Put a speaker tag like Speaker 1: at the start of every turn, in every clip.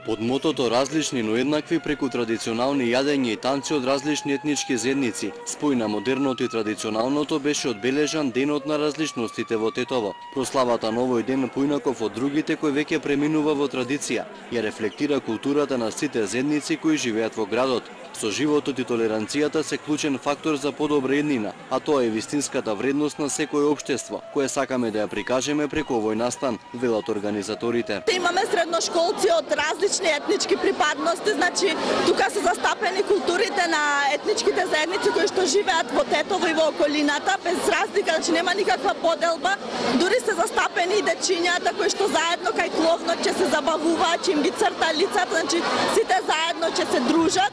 Speaker 1: Под мотото различни, но еднакви преку традиционални јадења и танци од различни етнички заедници, спој на модерното и традиционалното беше одбележан Денот на различностите во Тетово. Прославата на овој ден поинаков од другите кој веќе преминува во традиција, ја рефлектира културата на сите заедници кои живеат во градот. Со животот и толеранцијата се клучен фактор за подобра еднина, а тоа е вистинската вредност на секое општество, кое сакаме да ја прикажеме преку овој настан, велат организаторите.
Speaker 2: Имаме средношколци од различни етнички припадности, значи тука се застапени културите на етничките заедници кои што живеат во Тетово и во околината, без разлика, значи нема никаква поделба, дури се застапени и дечињата кои што заедно кај кловнот ќе се забавуваат, ќе им ги црта лицата, значи сите заедно ќе се дружат.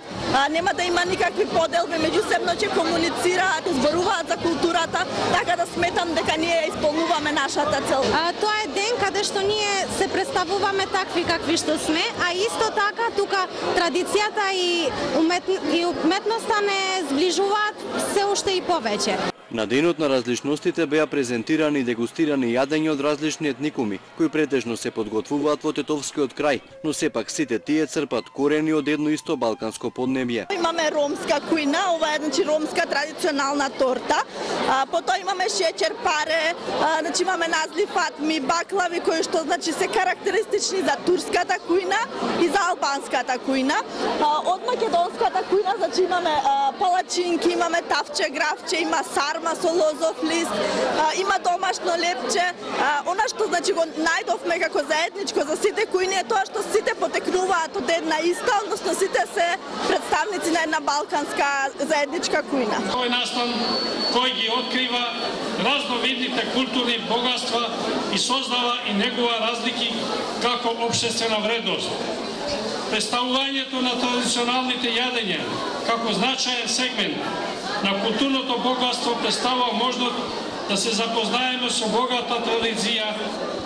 Speaker 2: Нема да има никакви поделби, меѓусебно ќе комуницираат, зборуваат за културата, така да сметам дека ние исполнуваме нашата цел.
Speaker 3: Тоа е ден каде што ние се представуваме такви какви што сме, а исто така тука традицијата и уметноста не зближуваат се уште и повеќе.
Speaker 1: На Денот на различностите беа презентирани и дегустирани јадења од различни етникуми, кои претежно се подготвуваат во Тетовскиот крај, но сепак сите тие црпат корени од едно исто балканско поднебје.
Speaker 2: Имаме ромска кујна, ова е значи ромска традиционална торта. Потоа имаме шеќер паре, значи имаме назли фатми, баклави кои што значи се карактеристични за турската кујна и за албанската кујна. Од македонската кујна значи имаме палачинки, имаме тавче, гравче, има сарма со лозов лист, има домашно лепче. Она што значи го најдовме како заедничко за сите кујни е тоа што сите потекнуваат од една иста, односно сите се представници на една балканска заедничка кујна.
Speaker 4: Тој настан кој ги открива разновидните културни богатства и создава и негува разлики како општествена вредност. Представувањето на традиционалните јадења како значаен сегмент на културното богатство представува можност да се запознаеме со богата традиција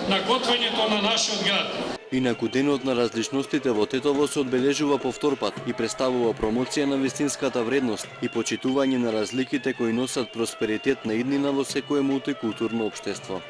Speaker 4: на готвењето на нашиот град.
Speaker 1: Инаку Денот на различностите во Тетово се одбележува повторпат и представува промоција на вистинската вредност и почитување на разликите кои носат просперитет на иднина во секое мултикултурно општество.